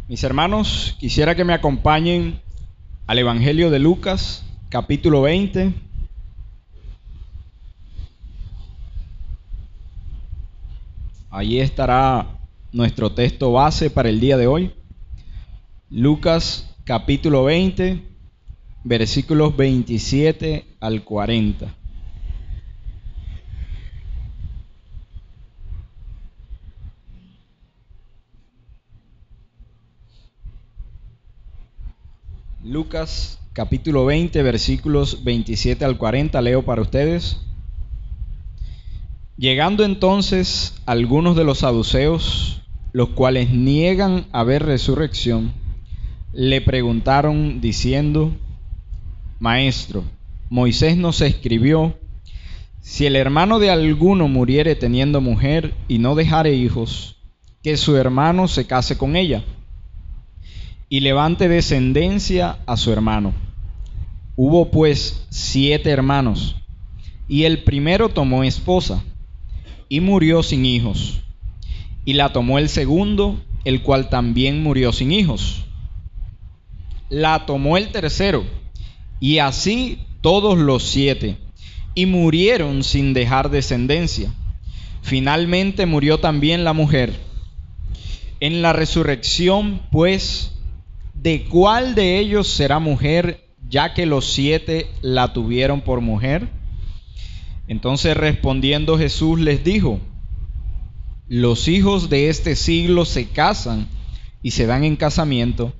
Mis hermanos, quisiera que me acompañen al Evangelio de Lucas, capítulo 20. Allí estará nuestro texto base para el día de hoy. Lucas, capítulo 20, versículos 27 al 40. Lucas, capítulo 20, versículos 27 al 40, leo para ustedes. Llegando entonces algunos de los saduceos, los cuales niegan haber resurrección, le preguntaron diciendo: Maestro, Moisés nos escribió: si el hermano de alguno muriere teniendo mujer y no dejare hijos, que su hermano se case con ella y levante descendencia a su hermano. Hubo pues 7 hermanos, y el primero tomó esposa y murió sin hijos, y la tomó el segundo, el cual también murió sin hijos. La tomó el tercero, y así todos los 7, y murieron sin dejar descendencia. Finalmente murió también la mujer. En la resurrección, pues, ¿de cuál de ellos será mujer, ya que los 7 la tuvieron por mujer? Entonces respondiendo Jesús les dijo: los hijos de este siglo se casan y se dan en casamiento,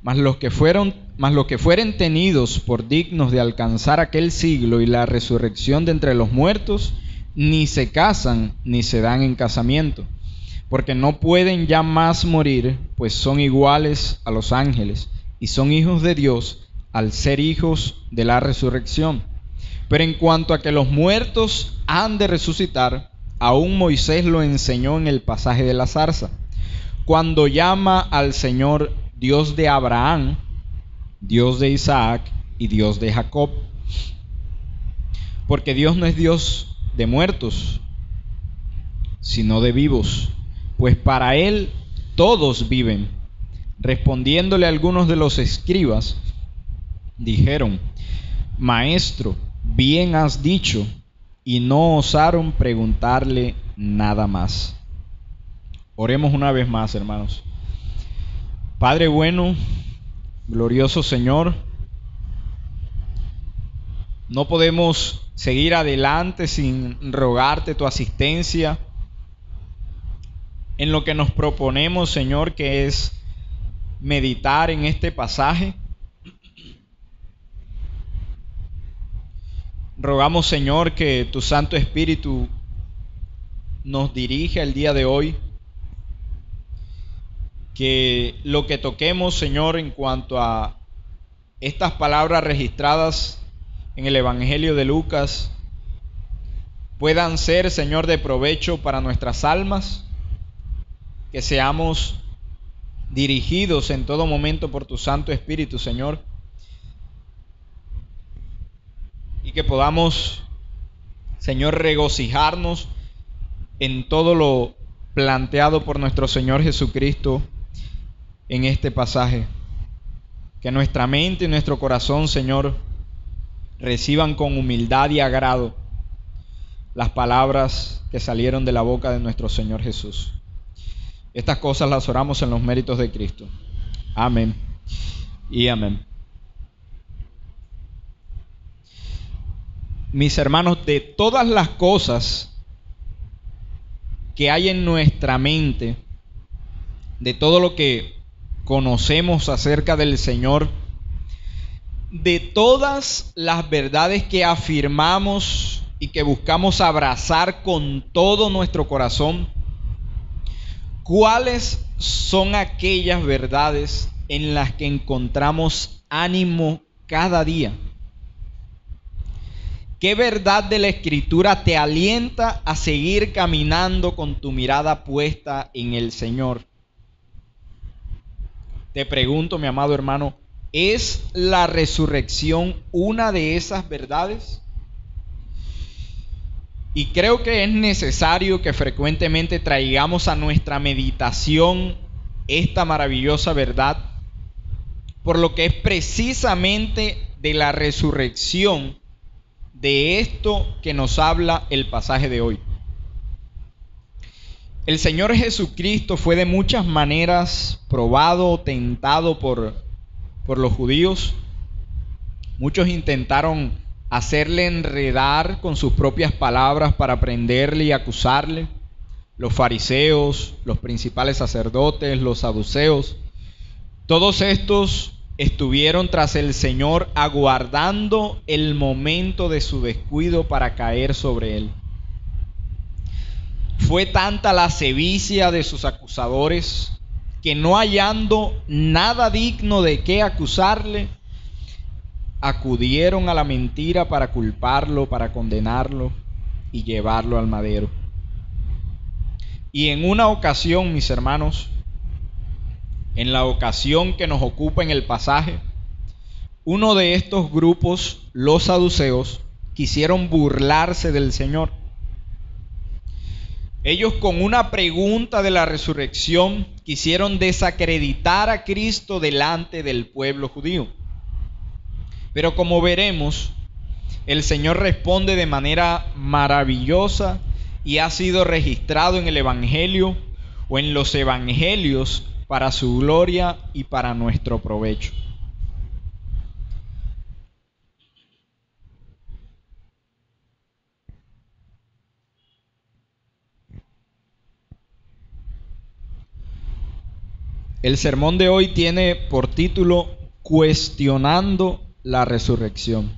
mas los que fueren tenidos por dignos de alcanzar aquel siglo y la resurrección de entre los muertos, ni se casan ni se dan en casamiento, porque no pueden ya más morir, pues son iguales a los ángeles y son hijos de Dios al ser hijos de la resurrección. Pero en cuanto a que los muertos han de resucitar, aún Moisés lo enseñó en el pasaje de la zarza, cuando llama al Señor Dios de Abraham, Dios de Isaac y Dios de Jacob. Porque Dios no es Dios de muertos, sino de vivos, pues para Él todos viven. Respondiéndole algunos de los escribas, dijeron: Maestro, bien has dicho, y no osaron preguntarle nada más. Oremos una vez más, hermanos. Padre bueno, glorioso Señor, no podemos seguir adelante sin rogarte tu asistencia en lo que nos proponemos, Señor, que es meditar en este pasaje. Rogamos, Señor, que tu Santo Espíritu nos dirija el día de hoy, que lo que toquemos, Señor, en cuanto a estas palabras registradas en el Evangelio de Lucas, puedan ser, Señor, de provecho para nuestras almas, que seamos dirigidos en todo momento por tu Santo Espíritu, Señor, y que podamos, Señor, regocijarnos en todo lo planteado por nuestro Señor Jesucristo en este pasaje. Que nuestra mente y nuestro corazón, Señor, reciban con humildad y agrado las palabras que salieron de la boca de nuestro Señor Jesús. Estas cosas las oramos en los méritos de Cristo. Amén y amén. Mis hermanos, de todas las cosas que hay en nuestra mente, de todo lo que conocemos acerca del Señor, de todas las verdades que afirmamos y que buscamos abrazar con todo nuestro corazón, ¿cuáles son aquellas verdades en las que encontramos ánimo cada día? ¿Qué verdad de la Escritura te alienta a seguir caminando con tu mirada puesta en el Señor? Te pregunto, mi amado hermano, ¿es la resurrección una de esas verdades? Y creo que es necesario que frecuentemente traigamos a nuestra meditación esta maravillosa verdad, por lo que es precisamente de la resurrección de esto que nos habla el pasaje de hoy. El Señor Jesucristo fue de muchas maneras probado, tentado por los judíos. Muchos intentaron hacerle enredar con sus propias palabras para prenderle y acusarle. Los fariseos, los principales sacerdotes, los saduceos, todos estos estuvieron tras el Señor aguardando el momento de su descuido para caer sobre él. Fue tanta la sevicia de sus acusadores que, no hallando nada digno de qué acusarle, acudieron a la mentira para culparlo, para condenarlo y llevarlo al madero. Y en una ocasión, mis hermanos, en la ocasión que nos ocupa en el pasaje, uno de estos grupos, los saduceos, quisieron burlarse del Señor. Ellos, con una pregunta de la resurrección, quisieron desacreditar a Cristo delante del pueblo judío. Pero como veremos, el Señor responde de manera maravillosa y ha sido registrado en el Evangelio o en los Evangelios para su gloria y para nuestro provecho. El sermón de hoy tiene por título Cuestionando la resurrección.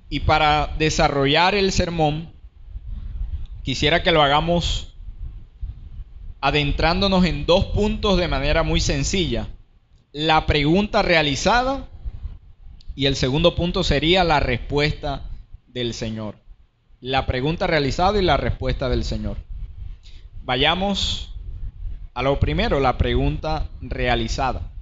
Y para desarrollar el sermón, quisiera que lo hagamos adentrándonos en dos puntos de manera muy sencilla. La pregunta realizada y el segundo punto sería la respuesta del Señor. La pregunta realizada y la respuesta del Señor. Vayamos a lo primero, la pregunta realizada.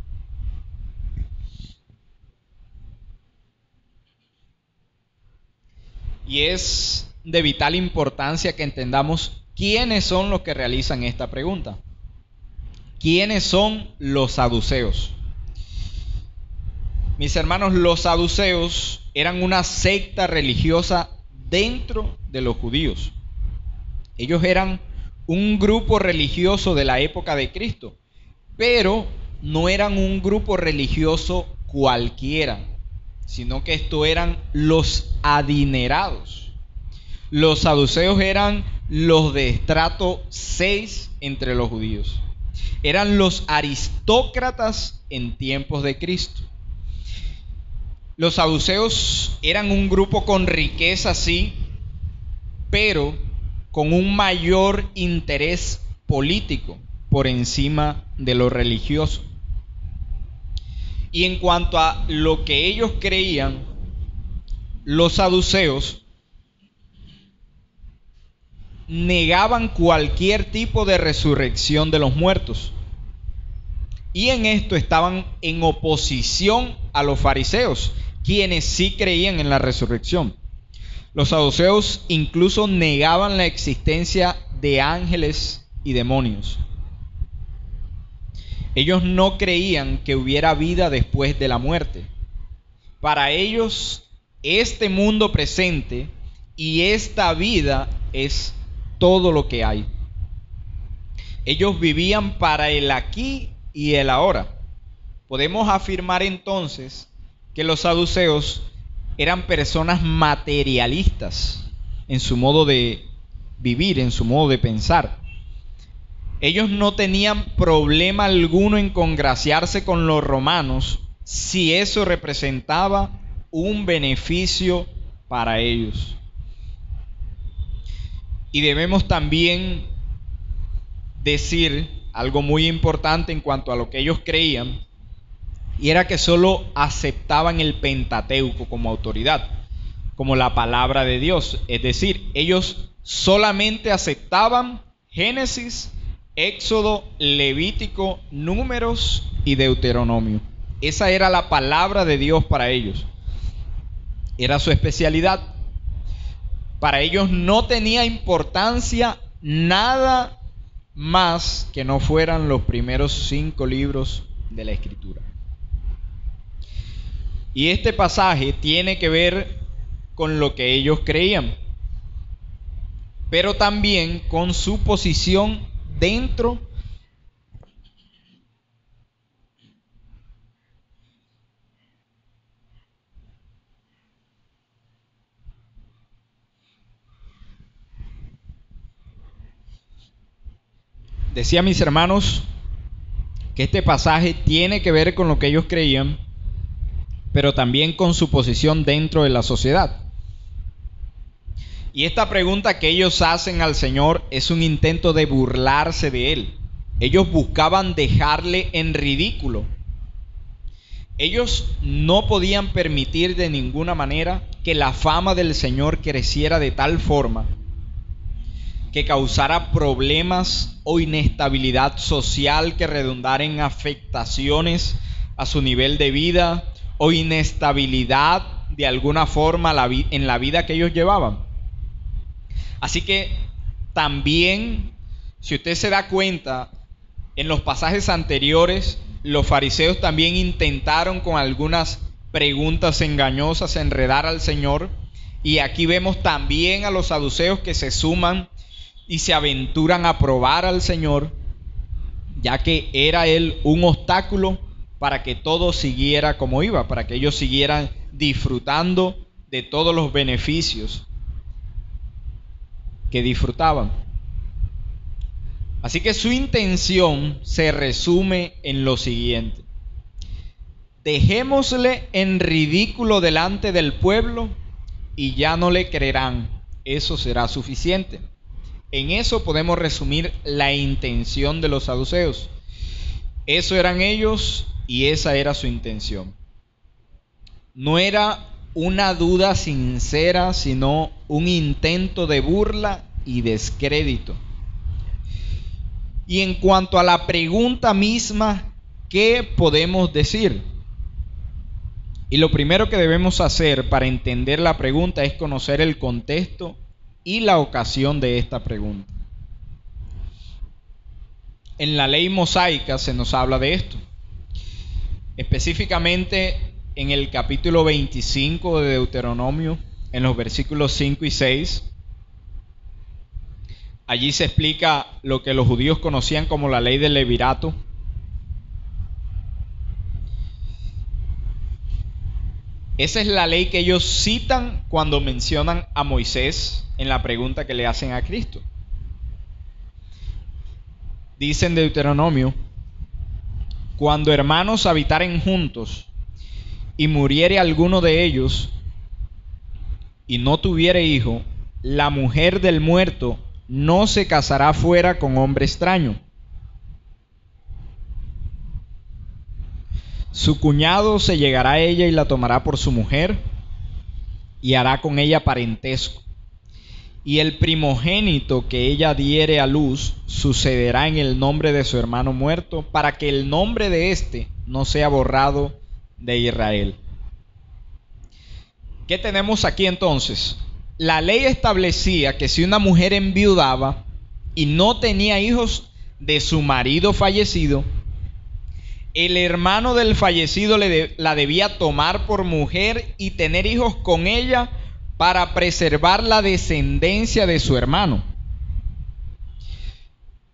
Y es de vital importancia que entendamos quiénes son los que realizan esta pregunta. ¿Quiénes son los saduceos? Mis hermanos, los saduceos eran una secta religiosa dentro de los judíos. Ellos eran un grupo religioso de la época de Cristo, pero no eran un grupo religioso cualquiera, sino que estos eran los adinerados. Los saduceos eran los de estrato 6 entre los judíos. Eran los aristócratas en tiempos de Cristo. Los saduceos eran un grupo con riqueza, sí, pero con un mayor interés político por encima de lo religioso. Y en cuanto a lo que ellos creían, los saduceos negaban cualquier tipo de resurrección de los muertos. Y en esto estaban en oposición a los fariseos, quienes sí creían en la resurrección. Los saduceos incluso negaban la existencia de ángeles y demonios. Ellos no creían que hubiera vida después de la muerte. Para ellos, este mundo presente y esta vida es todo lo que hay. Ellos vivían para el aquí y el ahora. Podemos afirmar entonces que los saduceos eran personas materialistas en su modo de vivir, en su modo de pensar. Ellos no tenían problema alguno en congraciarse con los romanos si eso representaba un beneficio para ellos. Y debemos también decir algo muy importante en cuanto a lo que ellos creían, y era que solo aceptaban el Pentateuco como autoridad, como la palabra de Dios. Es decir, ellos solamente aceptaban Génesis, Éxodo, Levítico, Números y Deuteronomio. Esa era la palabra de Dios para ellos. Era su especialidad. Para ellos no tenía importancia nada más que no fueran los primeros 5 libros de la Escritura. Y este pasaje tiene que ver con lo que ellos creían, pero también con su posición dentro Decía, mis hermanos, que este pasaje tiene que ver con lo que ellos creían, pero también con su posición dentro de la sociedad. Y esta pregunta que ellos hacen al Señor es un intento de burlarse de Él. Ellos buscaban dejarle en ridículo. Ellos no podían permitir de ninguna manera que la fama del Señor creciera de tal forma que causara problemas o inestabilidad social que redundara en afectaciones a su nivel de vida o inestabilidad de alguna forma en la vida que ellos llevaban. Así que también, si usted se da cuenta, en los pasajes anteriores, los fariseos también intentaron con algunas preguntas engañosas enredar al Señor, y aquí vemos también a los saduceos que se suman y se aventuran a probar al Señor, ya que era Él un obstáculo para que todo siguiera como iba, para que ellos siguieran disfrutando de todos los beneficios que disfrutaban. Así que su intención se resume en lo siguiente: dejémosle en ridículo delante del pueblo y ya no le creerán. Eso será suficiente. En eso podemos resumir la intención de los saduceos. Eso eran ellos y esa era su intención. No era una duda sincera, sino un intento de burla y descrédito. Y en cuanto a la pregunta misma, ¿qué podemos decir? Y lo primero que debemos hacer para entender la pregunta es conocer el contexto y la ocasión de esta pregunta. En la ley mosaica se nos habla de esto. Específicamente en el capítulo 25 de Deuteronomio, en los versículos 5 y 6, allí se explica lo que los judíos conocían como la ley del levirato. Esa es la ley que ellos citan cuando mencionan a Moisés en la pregunta que le hacen a Cristo. Dicen de Deuteronomio: cuando hermanos habitaren juntos y muriere alguno de ellos y no tuviere hijo, la mujer del muerto no se casará fuera con hombre extraño. Su cuñado se llegará a ella y la tomará por su mujer y hará con ella parentesco. Y el primogénito que ella diere a luz sucederá en el nombre de su hermano muerto, para que el nombre de éste no sea borrado de Israel. ¿Qué tenemos aquí entonces? La ley establecía que si una mujer enviudaba y no tenía hijos de su marido fallecido, el hermano del fallecido la debía tomar por mujer y tener hijos con ella para preservar la descendencia de su hermano.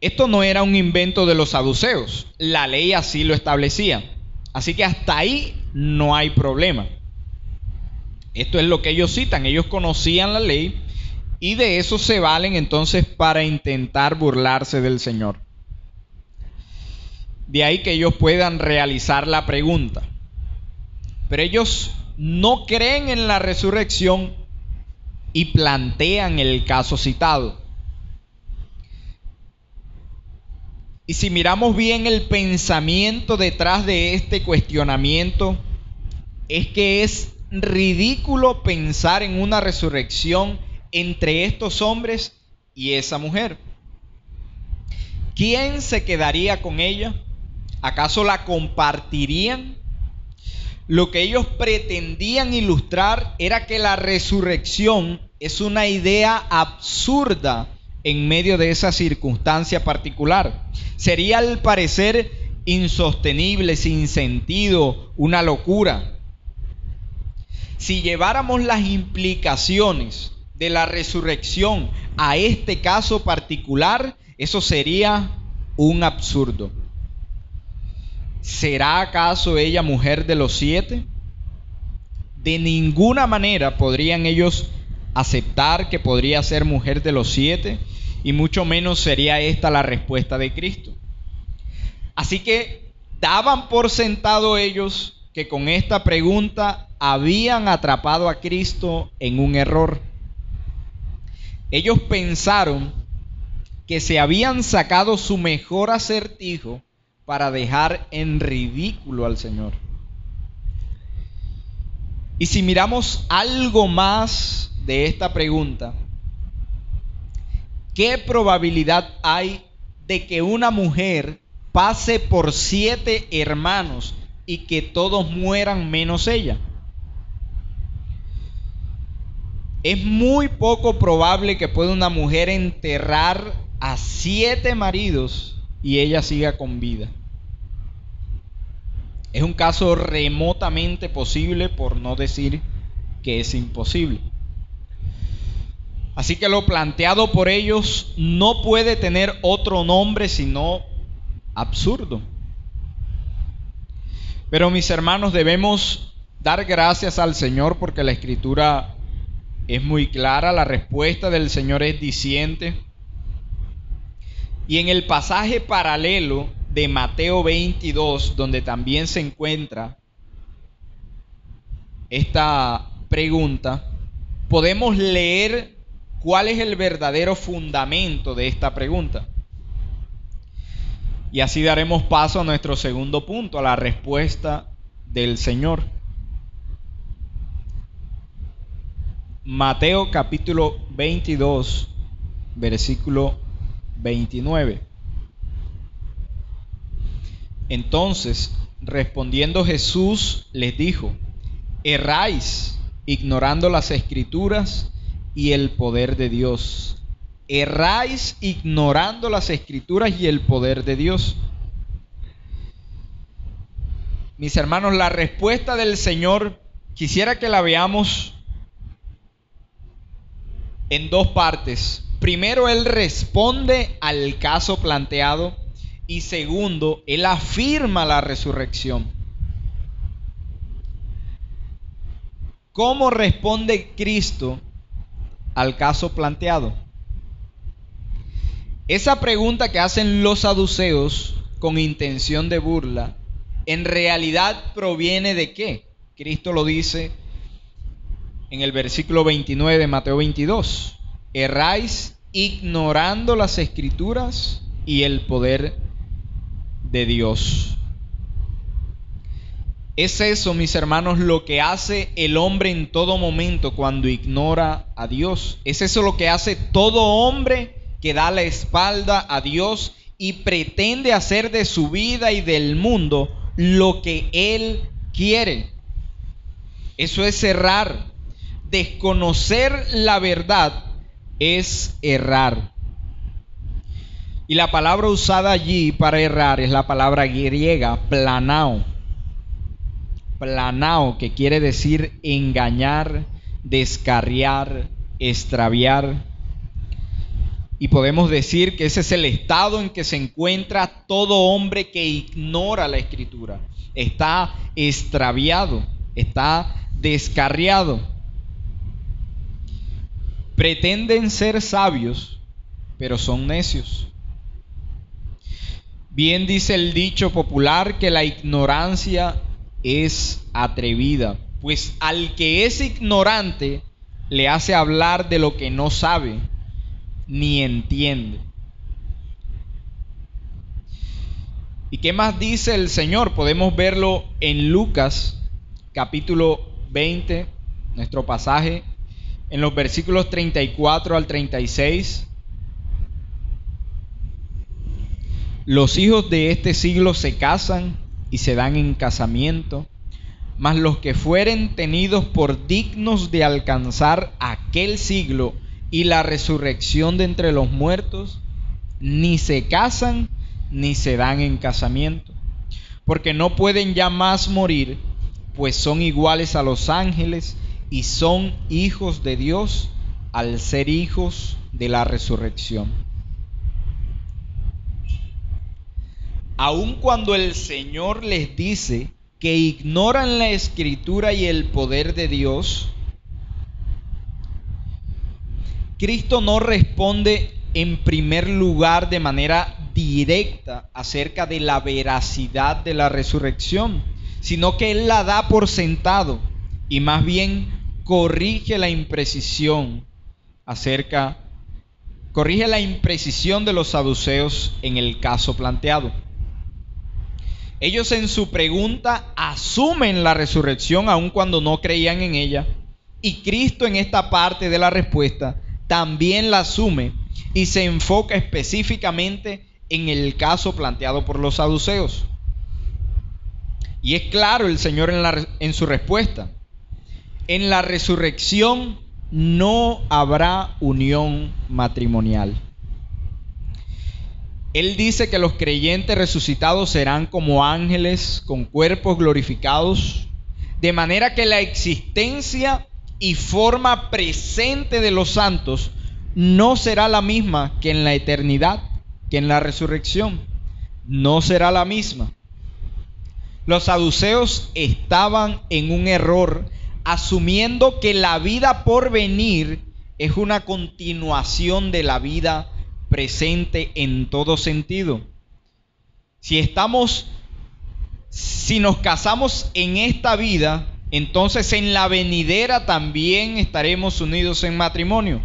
Esto no era un invento de los saduceos, la ley así lo establecía. Así que hasta ahí no hay problema. Esto es lo que ellos citan, ellos conocían la ley y de eso se valen entonces para intentar burlarse del Señor. De ahí que ellos puedan realizar la pregunta. Pero ellos no creen en la resurrección y plantean el caso citado. Y si miramos bien el pensamiento detrás de este cuestionamiento, es que es ridículo pensar en una resurrección entre estos hombres y esa mujer. ¿Quién se quedaría con ella? ¿Acaso la compartirían? Lo que ellos pretendían ilustrar era que la resurrección es una idea absurda en medio de esa circunstancia particular. Sería al parecer insostenible, sin sentido, una locura. Si lleváramos las implicaciones de la resurrección a este caso particular, eso sería un absurdo. ¿Será acaso ella mujer de los 7? De ninguna manera podrían ellos aceptar que podría ser mujer de los 7, y mucho menos sería esta la respuesta de Cristo. Así que daban por sentado ellos que con esta pregunta habían atrapado a Cristo en un error. Ellos pensaron que se habían sacado su mejor acertijo para dejar en ridículo al Señor. Y si miramos algo más de esta pregunta, ¿qué probabilidad hay de que una mujer pase por 7 hermanos y que todos mueran menos ella? Es muy poco probable que pueda una mujer enterrar a 7 maridos y ella siga con vida. Es un caso remotamente posible, por no decir que es imposible. Así que lo planteado por ellos no puede tener otro nombre sino absurdo. Pero mis hermanos, debemos dar gracias al Señor porque la Escritura es muy clara, la respuesta del Señor es diciente. Y en el pasaje paralelo de Mateo 22, donde también se encuentra esta pregunta, podemos leer cuál es el verdadero fundamento de esta pregunta. Y así daremos paso a nuestro segundo punto, a la respuesta del Señor. Mateo capítulo 22, versículo 29. Entonces, respondiendo Jesús, les dijo: erráis, ignorando las Escrituras y el poder de Dios. Erráis ignorando las Escrituras y el poder de Dios. Mis hermanos, la respuesta del Señor quisiera que la veamos en dos partes. Primero, Él responde al caso planteado, y segundo, Él afirma la resurrección. ¿Cómo responde Cristo al caso planteado? Esa pregunta que hacen los saduceos con intención de burla, en realidad proviene ¿de qué? Cristo lo dice en el versículo 29 de Mateo 22. Erráis ignorando las Escrituras y el poder de Dios. Es eso, mis hermanos, lo que hace el hombre en todo momento cuando ignora a Dios. Es eso lo que hace todo hombre que da la espalda a Dios y pretende hacer de su vida y del mundo lo que él quiere. Eso es errar. Desconocer la verdad es errar. Y la palabra usada allí para errar es la palabra griega planao. Planao, que quiere decir engañar, descarriar, extraviar. Y podemos decir que ese es el estado en que se encuentra todo hombre que ignora la Escritura. Está extraviado, está descarriado. Pretenden ser sabios, pero son necios. Bien dice el dicho popular que la ignorancia es atrevida, pues al que es ignorante le hace hablar de lo que no sabe ni entiende. ¿Y qué más dice el Señor? Podemos verlo en Lucas capítulo 20, nuestro pasaje, en los versículos 34 al 36. Los hijos de este siglo se casan y se dan en casamiento, mas los que fueren tenidos por dignos de alcanzar aquel siglo y la resurrección de entre los muertos, ni se casan ni se dan en casamiento, porque no pueden ya más morir, pues son iguales a los ángeles y son hijos de Dios al ser hijos de la resurrección. Aun cuando el Señor les dice que ignoran la Escritura y el poder de Dios, Cristo no responde en primer lugar de manera directa acerca de la veracidad de la resurrección, sino que Él la da por sentado y más bien corrige la imprecisión de los saduceos en el caso planteado. Ellos en su pregunta asumen la resurrección aun cuando no creían en ella, y Cristo en esta parte de la respuesta también la asume y se enfoca específicamente en el caso planteado por los saduceos. Y es claro el Señor en su respuesta: en la resurrección no habrá unión matrimonial. Él dice que los creyentes resucitados serán como ángeles con cuerpos glorificados, de manera que la existencia y forma presente de los santos no será la misma que en la eternidad, que en la resurrección. No será la misma. Los saduceos estaban en un error, asumiendo que la vida por venir es una continuación de la vida presente en todo sentido. Si nos casamos en esta vida, entonces en la venidera también estaremos unidos en matrimonio.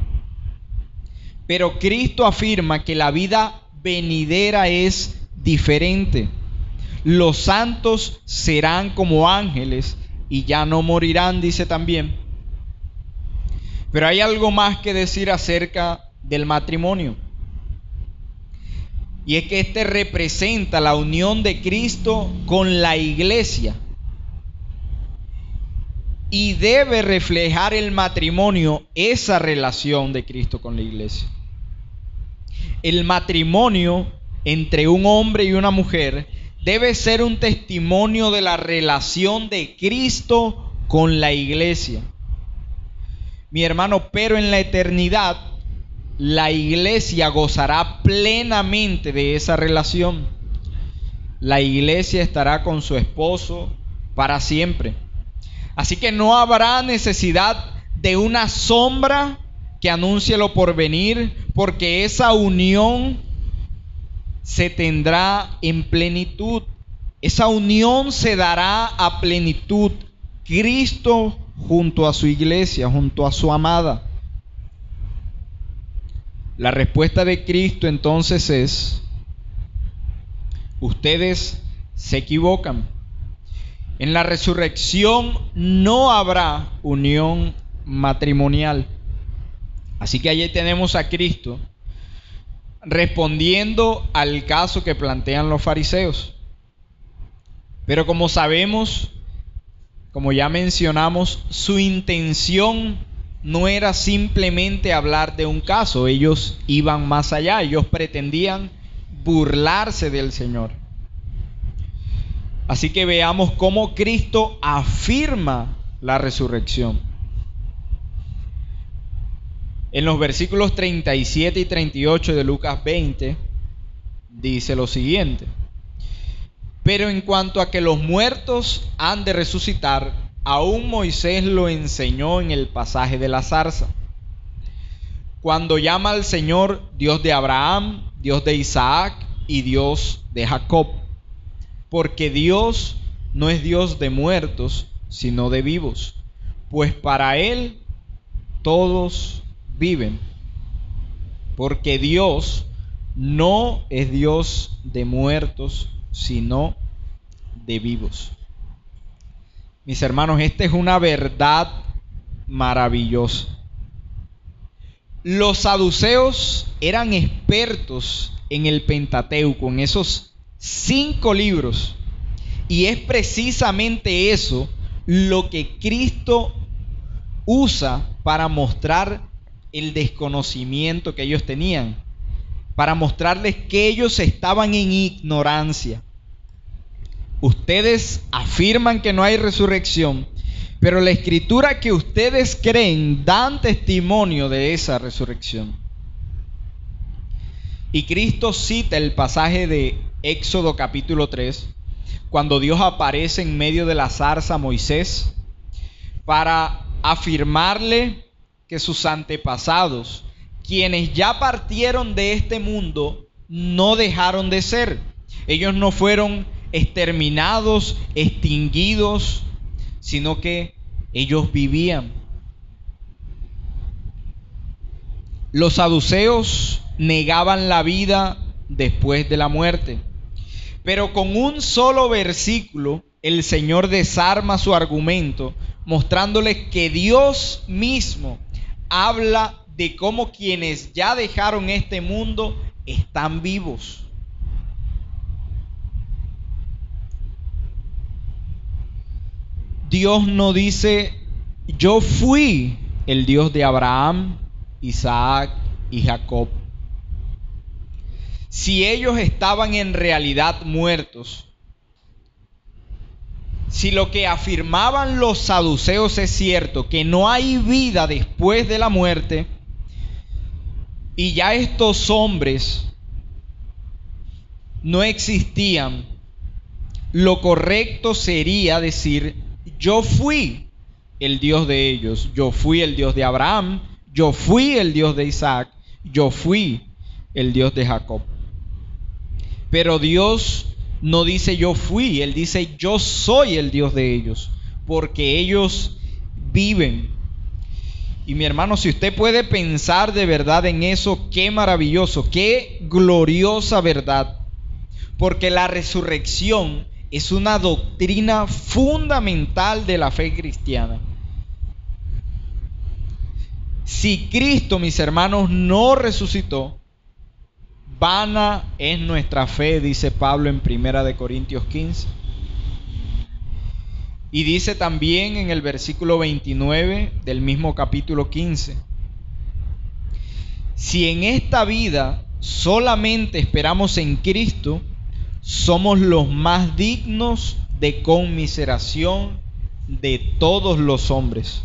Pero Cristo afirma que la vida venidera es diferente. Los santos serán como ángeles y ya no morirán, dice también. Pero hay algo más que decir acerca del matrimonio. Y es que este representa la unión de Cristo con la iglesia. Y debe reflejar el matrimonio esa relación de Cristo con la iglesia. El matrimonio entre un hombre y una mujer debe ser un testimonio de la relación de Cristo con la iglesia. Mi hermano, pero en la eternidad, la iglesia gozará plenamente de esa relación. La iglesia estará con su esposo para siempre. Así que no habrá necesidad de una sombra que anuncie lo porvenir, porque esa unión se tendrá en plenitud. Esa unión se dará a plenitud. Cristo junto a su iglesia, junto a su amada. La respuesta de Cristo entonces es: ustedes se equivocan. En la resurrección no habrá unión matrimonial. Así que allí tenemos a Cristo respondiendo al caso que plantean los fariseos. Pero como sabemos, como ya mencionamos, su intención no era simplemente hablar de un caso. Ellos iban más allá. Ellos pretendían burlarse del Señor. Así que veamos cómo Cristo afirma la resurrección. En los versículos 37 y 38 de Lucas 20 dice lo siguiente: pero en cuanto a que los muertos han de resucitar, aún Moisés lo enseñó en el pasaje de la zarza, cuando llama al Señor Dios de Abraham, Dios de Isaac y Dios de Jacob, porque Dios no es Dios de muertos, sino de vivos, pues para Él todos viven, porque Dios no es Dios de muertos, sino de vivos. Mis hermanos, esta es una verdad maravillosa. Los saduceos eran expertos en el Pentateuco, en esos 5 libros, y es precisamente eso lo que Cristo usa para mostrar el desconocimiento que ellos tenían, para mostrarles que ellos estaban en ignorancia. Ustedes afirman que no hay resurrección, pero la escritura que ustedes creen dan testimonio de esa resurrección. Y Cristo cita el pasaje de Éxodo capítulo 3, cuando Dios aparece en medio de la zarza a Moisés para afirmarle que sus antepasados, quienes ya partieron de este mundo, no dejaron de ser. Ellos no fueron exterminados, extinguidos, sino que ellos vivían. Los saduceos negaban la vida después de la muerte, pero con un solo versículo el Señor desarma su argumento, mostrándoles que Dios mismo habla de cómo quienes ya dejaron este mundo están vivos. Dios no dice: yo fui el Dios de Abraham, Isaac y Jacob. Si ellos estaban en realidad muertos, si lo que afirmaban los saduceos es cierto, que no hay vida después de la muerte, y ya estos hombres no existían, lo correcto sería decir: yo fui el Dios de ellos, yo fui el Dios de Abraham, yo fui el Dios de Isaac, yo fui el Dios de Jacob. Pero Dios no dice yo fui, Él dice yo soy el Dios de ellos, porque ellos viven. Y mi hermano, si usted puede pensar de verdad en eso, qué maravilloso, qué gloriosa verdad. Porque la resurrección es una doctrina fundamental de la fe cristiana. Si Cristo, mis hermanos, no resucitó, vana es nuestra fe, dice Pablo en 1 Corintios 15. Y dice también en el versículo 29 del mismo capítulo 15: si en esta vida solamente esperamos en Cristo, somos los más dignos de conmiseración de todos los hombres.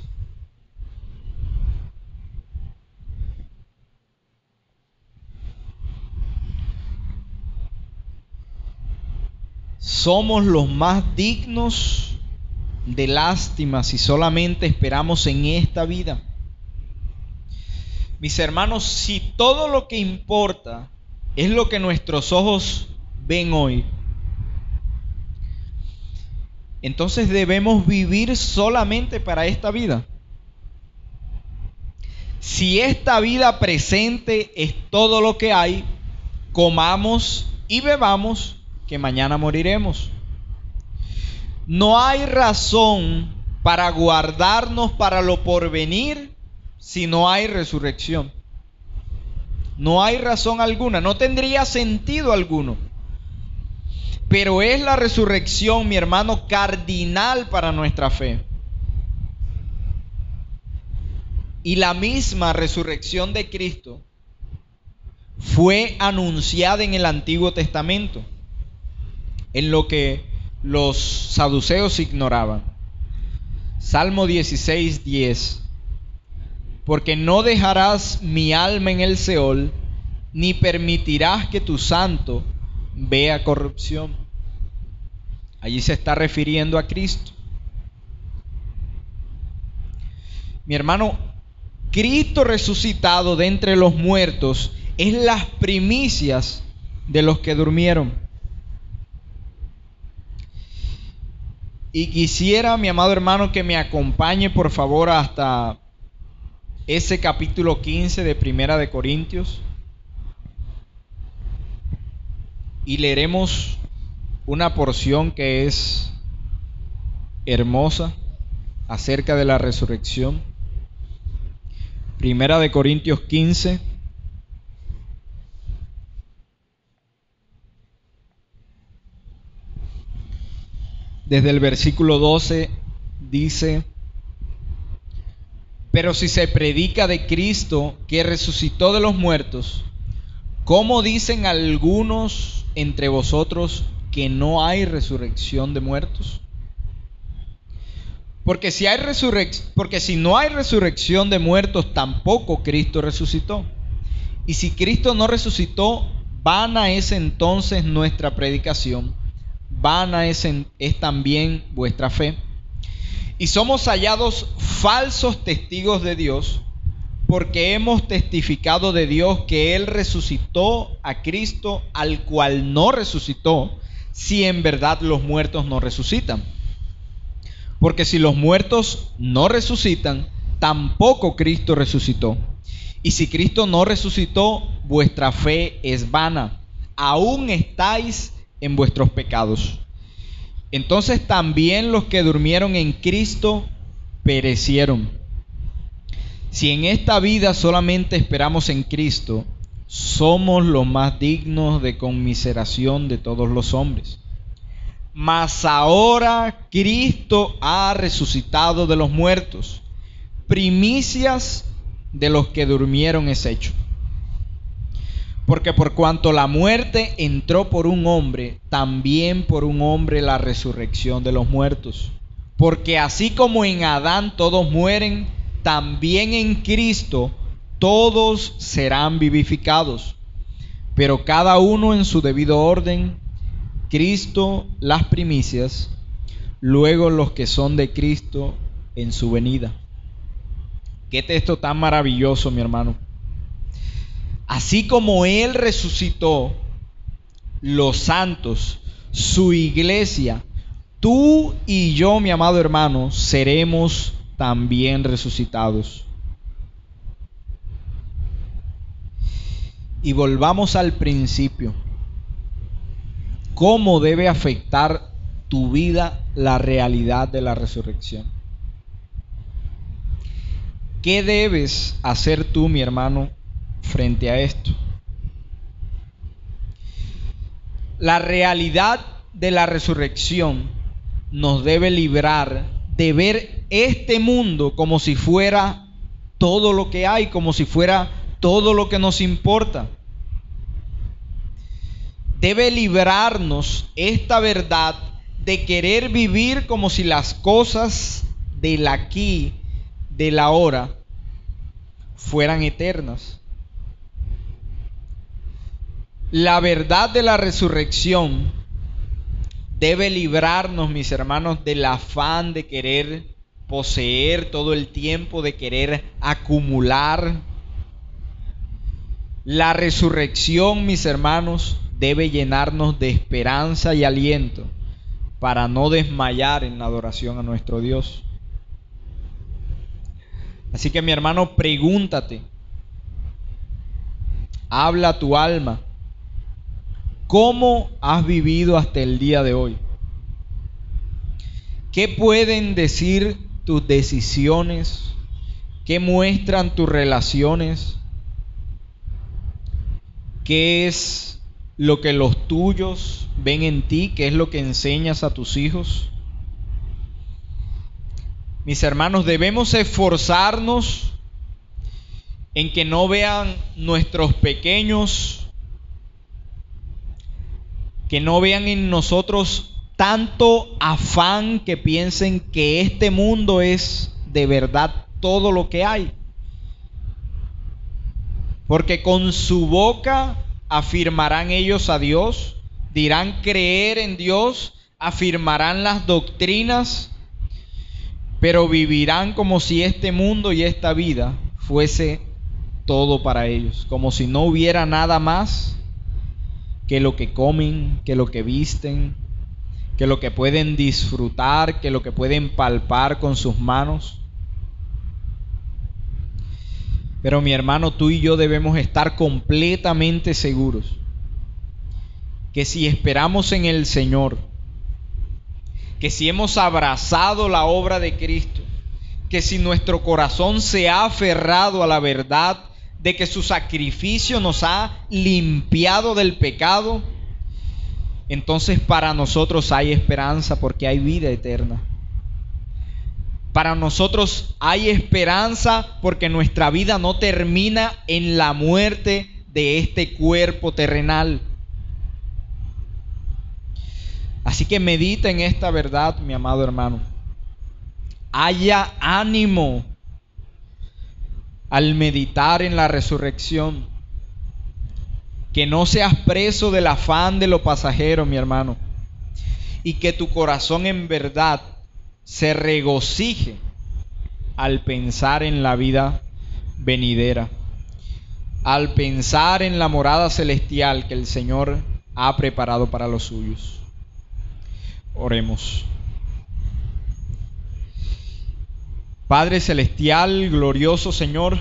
Somos los más dignos de lástima si solamente esperamos en esta vida. Mis hermanos, si todo lo que importa es lo que nuestros ojos ven hoy, entonces debemos vivir solamente para esta vida. Si esta vida presente es todo lo que hay, comamos y bebamos, que mañana moriremos. No hay razón para guardarnos para lo porvenir si no hay resurrección. No hay razón alguna, no tendría sentido alguno. Pero es la resurrección, mi hermano, cardinal para nuestra fe. Y la misma resurrección de Cristo fue anunciada en el Antiguo Testamento, en lo que los saduceos ignoraban. Salmo 16:10: porque no dejarás mi alma en el Seol, ni permitirás que tu santo vea corrupción. Allí se está refiriendo a Cristo. Mi hermano, Cristo resucitado de entre los muertos es las primicias de los que durmieron. Y quisiera, mi amado hermano, que me acompañe por favor hasta ese capítulo 15 de 1 Corintios. Y leeremos una porción que es hermosa acerca de la resurrección. 1 Corintios 15. Desde el versículo 12 dice: Pero si se predica de Cristo que resucitó de los muertos, ¿cómo dicen algunos entre vosotros que no hay resurrección de muertos? Porque si no hay resurrección de muertos, tampoco Cristo resucitó. Y si Cristo no resucitó, vana es entonces nuestra predicación, vana es también vuestra fe. Y somos hallados falsos testigos de Dios, porque hemos testificado de Dios que Él resucitó a Cristo, al cual no resucitó, si en verdad los muertos no resucitan. Porque si los muertos no resucitan, tampoco Cristo resucitó. Y si Cristo no resucitó, vuestra fe es vana. Aún estáis en vuestros pecados. Entonces también los que durmieron en Cristo perecieron. Si en esta vida solamente esperamos en Cristo, somos los más dignos de conmiseración de todos los hombres. Mas ahora Cristo ha resucitado de los muertos, primicias de los que durmieron es hecho. Porque por cuanto la muerte entró por un hombre, también por un hombre la resurrección de los muertos. Porque así como en Adán todos mueren, también en Cristo todos serán vivificados. Pero cada uno en su debido orden. Cristo las primicias, luego los que son de Cristo en su venida. Qué texto tan maravilloso, mi hermano. Así como Él resucitó, los santos, su iglesia, tú y yo, mi amado hermano, seremos también resucitados. Y volvamos al principio. ¿Cómo debe afectar tu vida la realidad de la resurrección? ¿Qué debes hacer tú, mi hermano, frente a esto? La realidad de la resurrección nos debe librar de ver este mundo como si fuera todo lo que hay, como si fuera todo lo que nos importa. Debe librarnos esta verdad de querer vivir como si las cosas del aquí, del ahora, fueran eternas. La verdad de la resurrección debe librarnos, mis hermanos, del afán de querer poseer todo el tiempo, de querer acumular. La resurrección, mis hermanos, debe llenarnos de esperanza y aliento para no desmayar en la adoración a nuestro Dios. Así que, mi hermano, pregúntate, habla a tu alma, ¿cómo has vivido hasta el día de hoy? ¿Qué pueden decir tus decisiones? ¿Qué muestran tus relaciones? ¿Qué es lo que los tuyos ven en ti? ¿Qué es lo que enseñas a tus hijos? Mis hermanos, debemos esforzarnos en que no vean nuestros pequeños, que no vean en nosotros tanto afán que piensen que este mundo es de verdad todo lo que hay. Porque con su boca afirmarán ellos a Dios, dirán creer en Dios, afirmarán las doctrinas, pero vivirán como si este mundo y esta vida fuese todo para ellos, como si no hubiera nada más que lo que comen, que lo que visten, que lo que pueden disfrutar, que lo que pueden palpar con sus manos. Pero, mi hermano, tú y yo debemos estar completamente seguros que si esperamos en el Señor, que si hemos abrazado la obra de Cristo, que si nuestro corazón se ha aferrado a la verdad de que su sacrificio nos ha limpiado del pecado, entonces para nosotros hay esperanza, porque hay vida eterna. Para nosotros hay esperanza porque nuestra vida no termina en la muerte de este cuerpo terrenal. Así que medita en esta verdad, mi amado hermano. Haya ánimo al meditar en la resurrección. Que no seas preso del afán de lo pasajero, mi hermano. Y que tu corazón en verdad se regocije al pensar en la vida venidera, al pensar en la morada celestial que el Señor ha preparado para los suyos. Oremos. Padre celestial, glorioso Señor,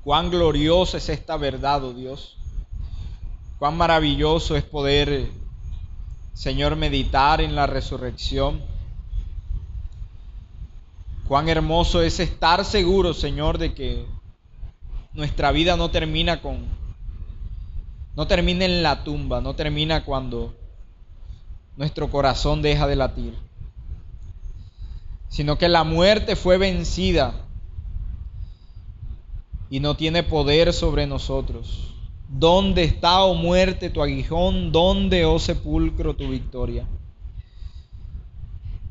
cuán gloriosa es esta verdad, oh Dios. Cuán maravilloso es poder, Señor, meditar en la resurrección. Cuán hermoso es estar seguro, Señor, de que nuestra vida no termina en la tumba, no termina cuando nuestro corazón deja de latir, sino que la muerte fue vencida y no tiene poder sobre nosotros. ¿Dónde está, oh muerte, tu aguijón? ¿Dónde, oh sepulcro, tu victoria?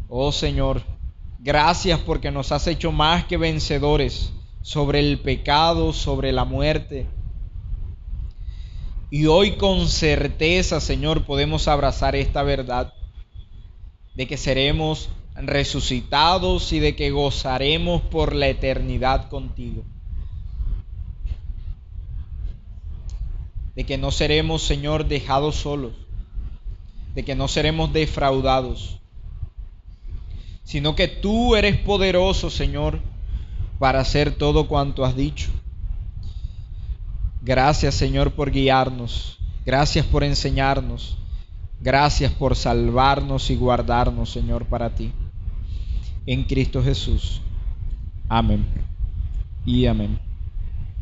Oh Señor, gracias porque nos has hecho más que vencedores sobre el pecado, sobre la muerte. Y hoy con certeza, Señor, podemos abrazar esta verdad de que seremos resucitados y de que gozaremos por la eternidad contigo. De que no seremos, Señor, dejados solos, de que no seremos defraudados, sino que tú eres poderoso, Señor, para hacer todo cuanto has dicho. Gracias, Señor, por guiarnos, gracias por enseñarnos, gracias por salvarnos y guardarnos, Señor, para ti. En Cristo Jesús. Amén y amén.